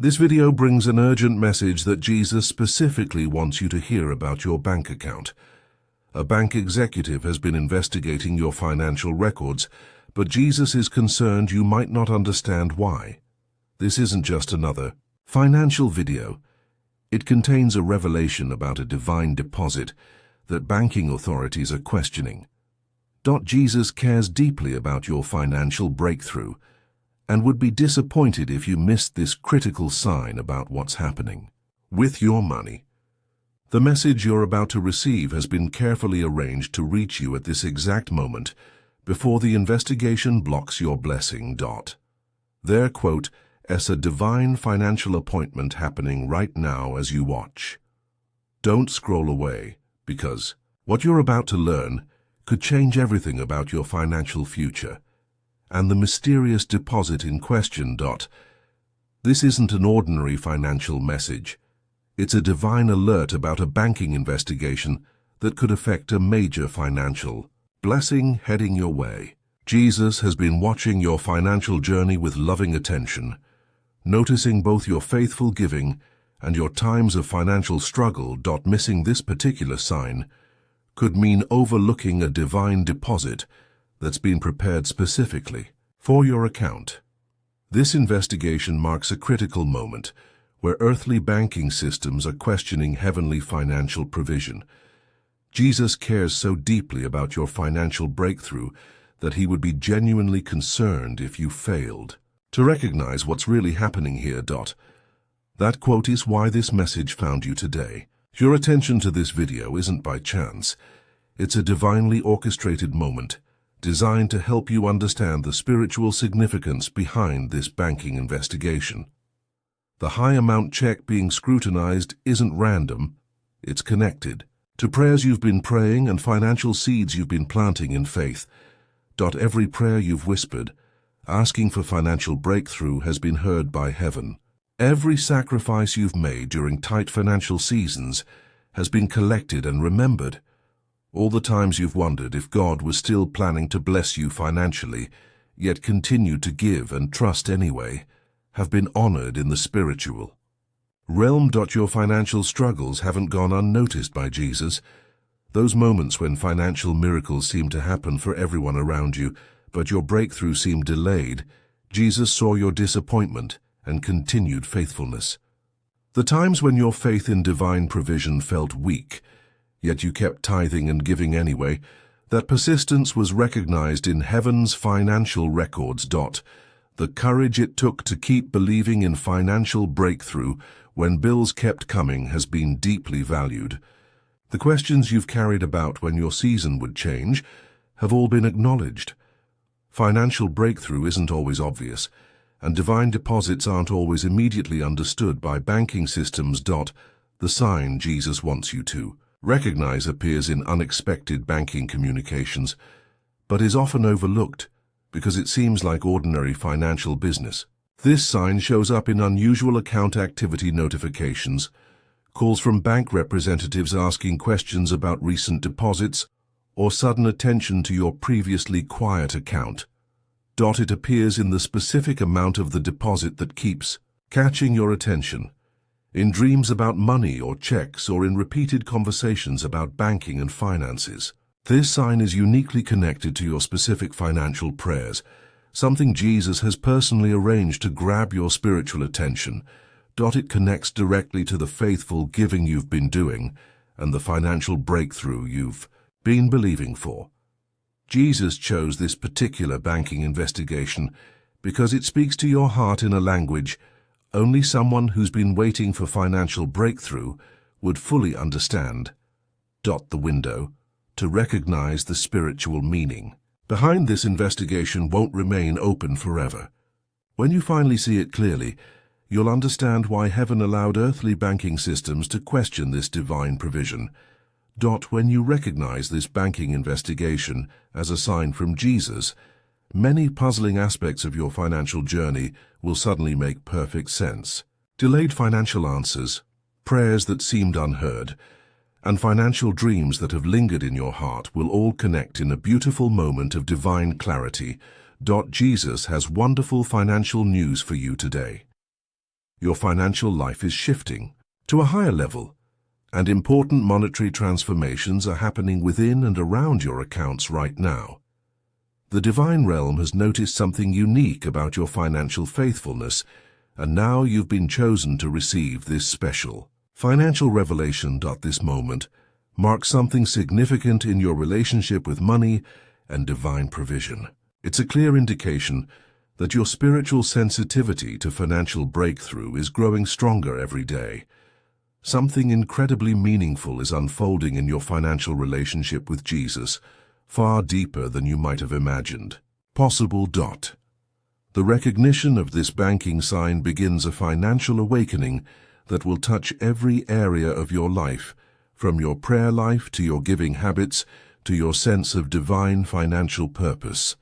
This video brings an urgent message that Jesus specifically wants you to hear about your bank account. A bank executive has been investigating your financial records, but Jesus is concerned you might not understand why. This isn't just another financial video. It contains a revelation about a divine deposit that banking authorities are questioning. Jesus cares deeply about your financial breakthrough and would be disappointed if you missed this critical sign about what's happening with your money. The message you're about to receive has been carefully arranged to reach you at this exact moment before the investigation blocks your blessing. There, quote, "as a divine financial appointment happening right now as you watch." Don't scroll away, because what you're about to learn could change everything about your financial future and the mysterious deposit in question. This isn't an ordinary financial message. It's a divine alert about a banking investigation that could affect a major financial blessing heading your way. Jesus has been watching your financial journey with loving attention, noticing both your faithful giving and your times of financial struggle. Missing this particular sign could mean overlooking a divine deposit that's been prepared specifically for your account. This investigation marks a critical moment where earthly banking systems are questioning heavenly financial provision. Jesus cares so deeply about your financial breakthrough that he would be genuinely concerned if you failed to recognize what's really happening here. That quote is why this message found you today. Your attention to this video isn't by chance. It's a divinely orchestrated moment designed to help you understand the spiritual significance behind this banking investigation. The high amount check being scrutinized isn't random, it's connected to prayers you've been praying and financial seeds you've been planting in faith. Every prayer you've whispered, asking for financial breakthrough, has been heard by heaven. Every sacrifice you've made during tight financial seasons has been collected and remembered. All the times you've wondered if God was still planning to bless you financially, yet continued to give and trust anyway, have been honored in the spiritual realm. Your financial struggles haven't gone unnoticed by Jesus. Those moments when financial miracles seem to happen for everyone around you, but your breakthrough seemed delayed, Jesus saw your disappointment and continued faithfulness. The times when your faith in divine provision felt weak, yet you kept tithing and giving anyway, that persistence was recognized in heaven's financial records. The courage it took to keep believing in financial breakthrough when bills kept coming has been deeply valued. The questions you've carried about when your season would change have all been acknowledged. Financial breakthrough isn't always obvious, and divine deposits aren't always immediately understood by banking systems. The sign Jesus wants you to recognize appears in unexpected banking communications, but is often overlooked because it seems like ordinary financial business. This sign shows up in unusual account activity notifications, calls from bank representatives asking questions about recent deposits, or sudden attention to your previously quiet account. It appears in the specific amount of the deposit that keeps catching your attention, in dreams about money or checks, or in repeated conversations about banking and finances. This sign is uniquely connected to your specific financial prayers, something Jesus has personally arranged to grab your spiritual attention. It connects directly to the faithful giving you've been doing and the financial breakthrough you've been believing for. Jesus chose this particular banking investigation because it speaks to your heart in a language only someone who's been waiting for financial breakthrough would fully understand. The window to recognize the spiritual meaning behind this investigation won't remain open forever. When you finally see it clearly, you'll understand why heaven allowed earthly banking systems to question this divine provision. When you recognize this banking investigation as a sign from Jesus, many puzzling aspects of your financial journey will suddenly make perfect sense. Delayed financial answers, prayers that seemed unheard, and financial dreams that have lingered in your heart will all connect in a beautiful moment of divine clarity. Jesus has wonderful financial news for you today. Your financial life is shifting to a higher level, and important monetary transformations are happening within and around your accounts right now. The divine realm has noticed something unique about your financial faithfulness, and now you've been chosen to receive this special financial revelation. This moment marks something significant in your relationship with money and divine provision. It's a clear indication that your spiritual sensitivity to financial breakthrough is growing stronger every day. Something incredibly meaningful is unfolding in your financial relationship with Jesus, far deeper than you might have imagined. Possible. The recognition of this banking sign begins a financial awakening that will touch every area of your life, from your prayer life to your giving habits to your sense of divine financial purpose.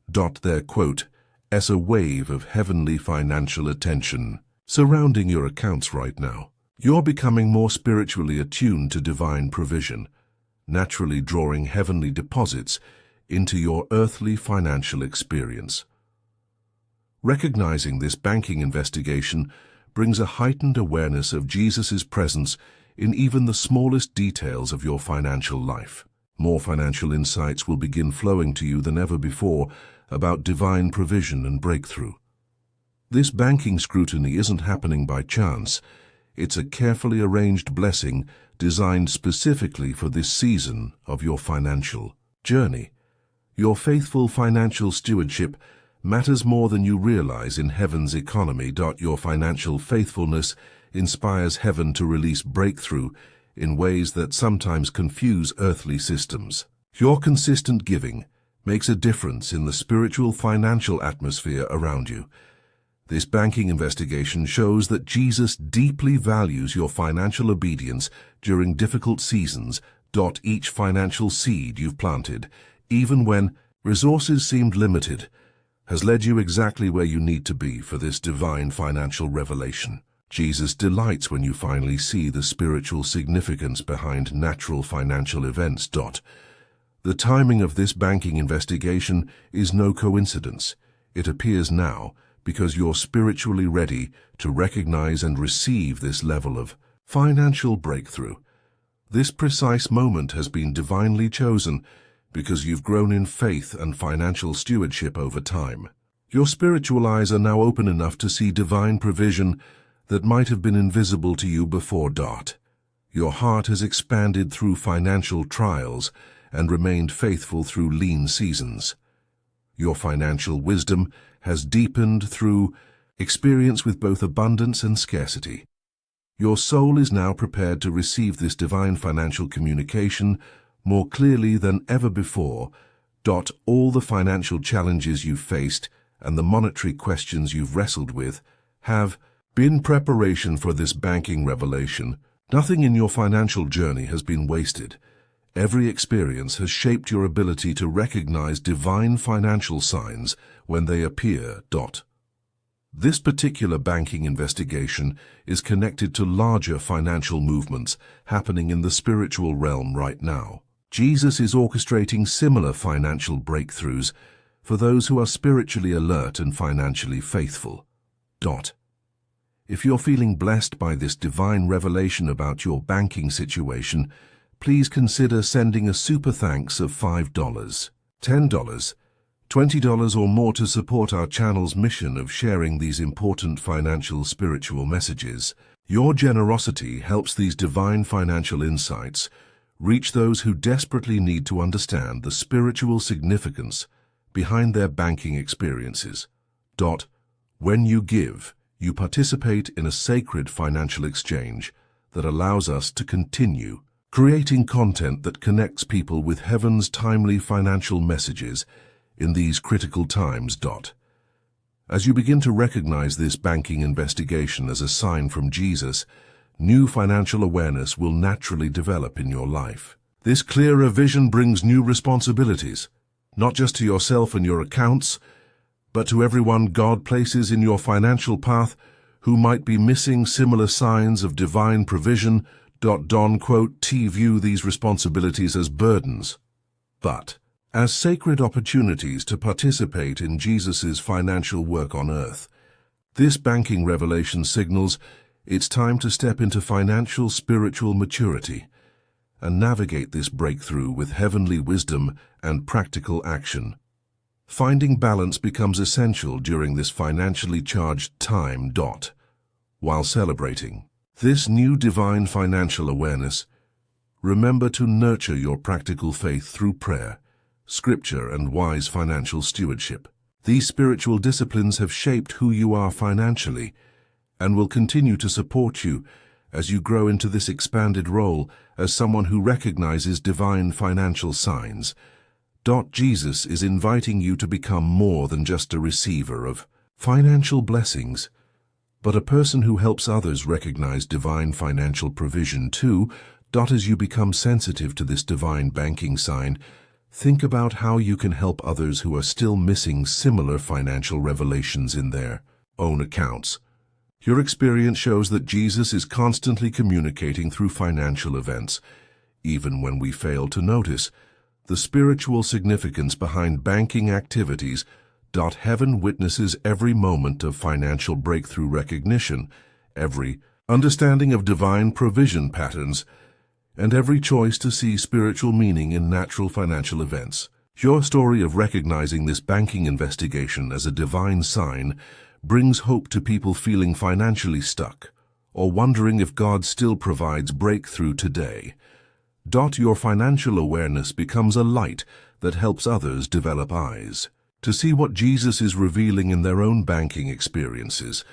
There, quote, as a wave of heavenly financial attention surrounding your accounts right now. You're becoming more spiritually attuned to divine provision, naturally drawing heavenly deposits into your earthly financial experience. Recognizing this banking investigation brings a heightened awareness of Jesus' presence in even the smallest details of your financial life. More financial insights will begin flowing to you than ever before about divine provision and breakthrough. This banking scrutiny isn't happening by chance. It's a carefully arranged blessing designed specifically for this season of your financial journey. Your faithful financial stewardship matters more than you realize in heaven's economy. Your financial faithfulness inspires heaven to release breakthrough in ways that sometimes confuse earthly systems. Your consistent giving makes a difference in the spiritual financial atmosphere around you. This banking investigation shows that Jesus deeply values your financial obedience during difficult seasons. Each financial seed you've planted, even when resources seemed limited, has led you exactly where you need to be for this divine financial revelation. Jesus delights when you finally see the spiritual significance behind natural financial events. The timing of this banking investigation is no coincidence. It appears now because you're spiritually ready to recognize and receive this level of financial breakthrough. This precise moment has been divinely chosen because you've grown in faith and financial stewardship over time. Your spiritual eyes are now open enough to see divine provision that might have been invisible to you before. Your heart has expanded through financial trials and remained faithful through lean seasons. Your financial wisdom has deepened through experience with both abundance and scarcity. Your soul is now prepared to receive this divine financial communication more clearly than ever before. All the financial challenges you've faced and the monetary questions you've wrestled with have been preparation for this banking revelation. Nothing in your financial journey has been wasted. Every experience has shaped your ability to recognize divine financial signs when they appear. This particular banking investigation is connected to larger financial movements happening in the spiritual realm right now. Jesus is orchestrating similar financial breakthroughs for those who are spiritually alert and financially faithful. If you're feeling blessed by this divine revelation about your banking situation, please consider sending a super thanks of $5, $10, $20 or more to support our channel's mission of sharing these important financial spiritual messages. Your generosity helps these divine financial insights reach those who desperately need to understand the spiritual significance behind their banking experiences. When you give, you participate in a sacred financial exchange that allows us to continue creating content that connects people with heaven's timely financial messages in these critical times. As you begin to recognize this banking investigation as a sign from Jesus, new financial awareness will naturally develop in your life. This clearer vision brings new responsibilities, not just to yourself and your accounts, but to everyone God places in your financial path who might be missing similar signs of divine provision. View these responsibilities as burdens, but as sacred opportunities to participate in Jesus' financial work on earth. This banking revelation signals it's time to step into financial spiritual maturity and navigate this breakthrough with heavenly wisdom and practical action. Finding balance becomes essential during this financially charged time. While celebrating this new divine financial awareness, remember to nurture your practical faith through prayer, scripture, and wise financial stewardship. These spiritual disciplines have shaped who you are financially and will continue to support you as you grow into this expanded role as someone who recognizes divine financial signs. Jesus is inviting you to become more than just a receiver of financial blessings, but a person who helps others recognize divine financial provision too. As you become sensitive to this divine banking sign, think about how you can help others who are still missing similar financial revelations in their own accounts. Your experience shows that Jesus is constantly communicating through financial events, even when we fail to notice the spiritual significance behind banking activities. Heaven witnesses every moment of financial breakthrough recognition, every understanding of divine provision patterns, and every choice to see spiritual meaning in natural financial events. Your story of recognizing this banking investigation as a divine sign brings hope to people feeling financially stuck or wondering if God still provides breakthrough today. Your financial awareness becomes a light that helps others develop eyes to see what Jesus is revealing in their own banking experiences.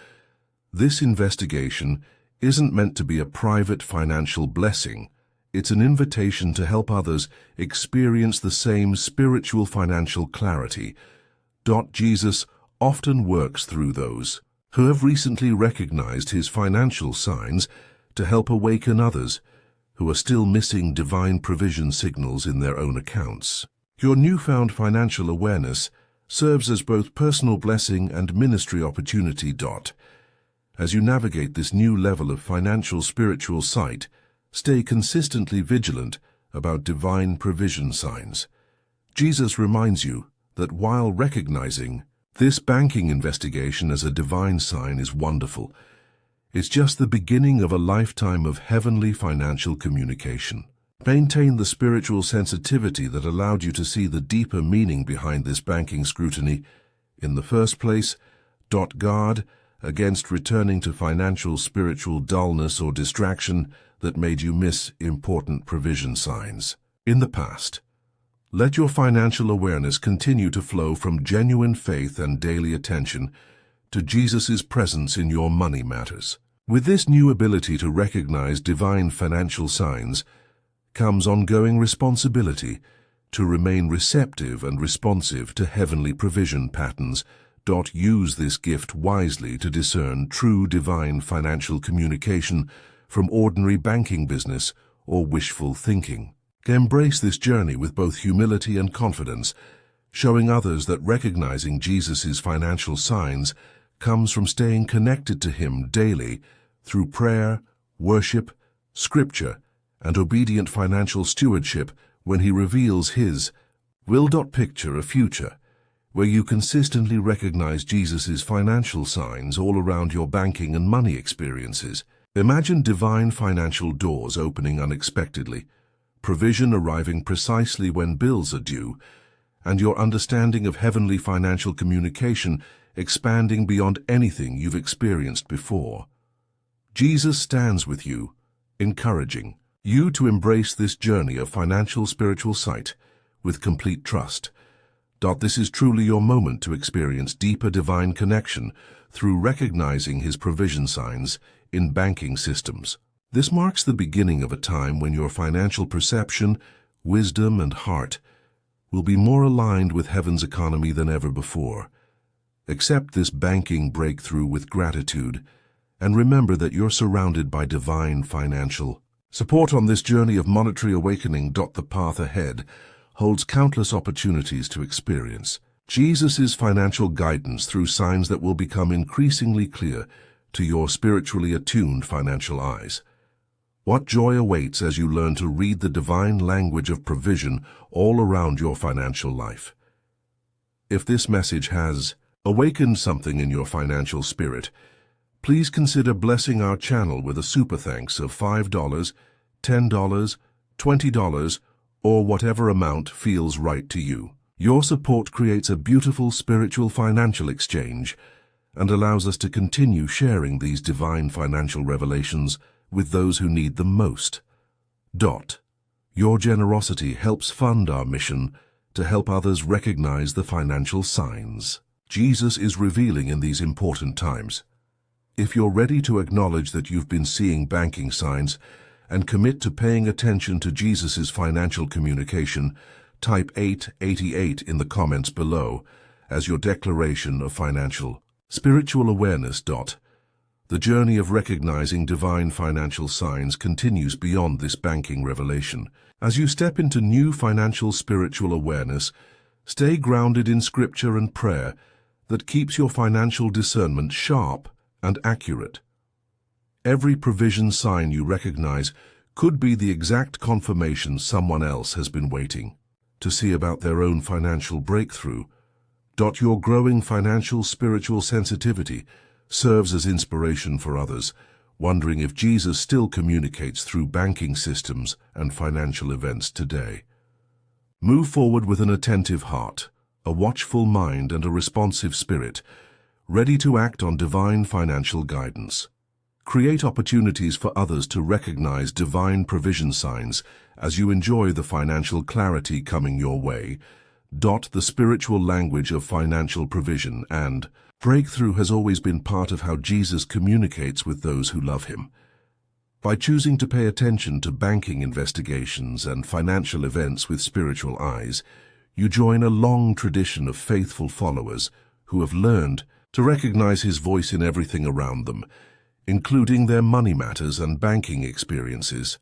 This investigation isn't meant to be a private financial blessing. It's an invitation to help others experience the same spiritual financial clarity. Jesus often works through those who have recently recognized his financial signs to help awaken others who are still missing divine provision signals in their own accounts. Your newfound financial awareness serves as both personal blessing and ministry opportunity. As you navigate this new level of financial spiritual sight, stay consistently vigilant about divine provision signs. Jesus reminds you that while recognizing this banking investigation as a divine sign is wonderful, it's just the beginning of a lifetime of heavenly financial communication. Maintain the spiritual sensitivity that allowed you to see the deeper meaning behind this banking scrutiny in the first place. Guard against returning to financial spiritual dullness or distraction that made you miss important provision signs in the past. Let your financial awareness continue to flow from genuine faith and daily attention to Jesus' presence in your money matters. With this new ability to recognize divine financial signs comes ongoing responsibility to remain receptive and responsive to heavenly provision patterns. Use this gift wisely to discern true divine financial communication from ordinary banking business or wishful thinking. Embrace this journey with both humility and confidence, showing others that recognizing Jesus' financial signs comes from staying connected to him daily through prayer, worship, scripture, and obedient financial stewardship when he reveals his will. Picture a future where you consistently recognize Jesus' financial signs all around your banking and money experiences. Imagine divine financial doors opening unexpectedly, provision arriving precisely when bills are due, and your understanding of heavenly financial communication expanding beyond anything you've experienced before. Jesus stands with you, encouraging you to embrace this journey of financial spiritual sight with complete trust. This is truly your moment to experience deeper divine connection through recognizing his provision signs in banking systems. This marks the beginning of a time when your financial perception, wisdom, and heart will be more aligned with heaven's economy than ever before. Accept this banking breakthrough with gratitude and remember that you're surrounded by divine financial support on this journey of monetary awakening. The path ahead holds countless opportunities to experience Jesus' financial guidance through signs that will become increasingly clear to your spiritually attuned financial eyes. What joy awaits as you learn to read the divine language of provision all around your financial life. If this message has awakened something in your financial spirit, please consider blessing our channel with a super thanks of $5, $10, $20, or whatever amount feels right to you. Your support creates a beautiful spiritual financial exchange and allows us to continue sharing these divine financial revelations with those who need them most. Your generosity helps fund our mission to help others recognize the financial signs Jesus is revealing in these important times. If you're ready to acknowledge that you've been seeing banking signs and commit to paying attention to Jesus' financial communication, type 888 in the comments below as your declaration of financial spiritual awareness. The journey of recognizing divine financial signs continues beyond this banking revelation. As you step into new financial spiritual awareness, stay grounded in scripture and prayer that keeps your financial discernment sharp and accurate. Every provision sign you recognize could be the exact confirmation someone else has been waiting to see about their own financial breakthrough. Your growing financial spiritual sensitivity serves as inspiration for others, wondering if Jesus still communicates through banking systems and financial events today. Move forward with an attentive heart, a watchful mind, and a responsive spirit, ready to act on divine financial guidance. Create opportunities for others to recognize divine provision signs as you enjoy the financial clarity coming your way. The spiritual language of financial provision and breakthrough has always been part of how Jesus communicates with those who love him. By choosing to pay attention to banking investigations and financial events with spiritual eyes, you join a long tradition of faithful followers who have learned to recognize his voice in everything around them, including their money matters and banking experiences.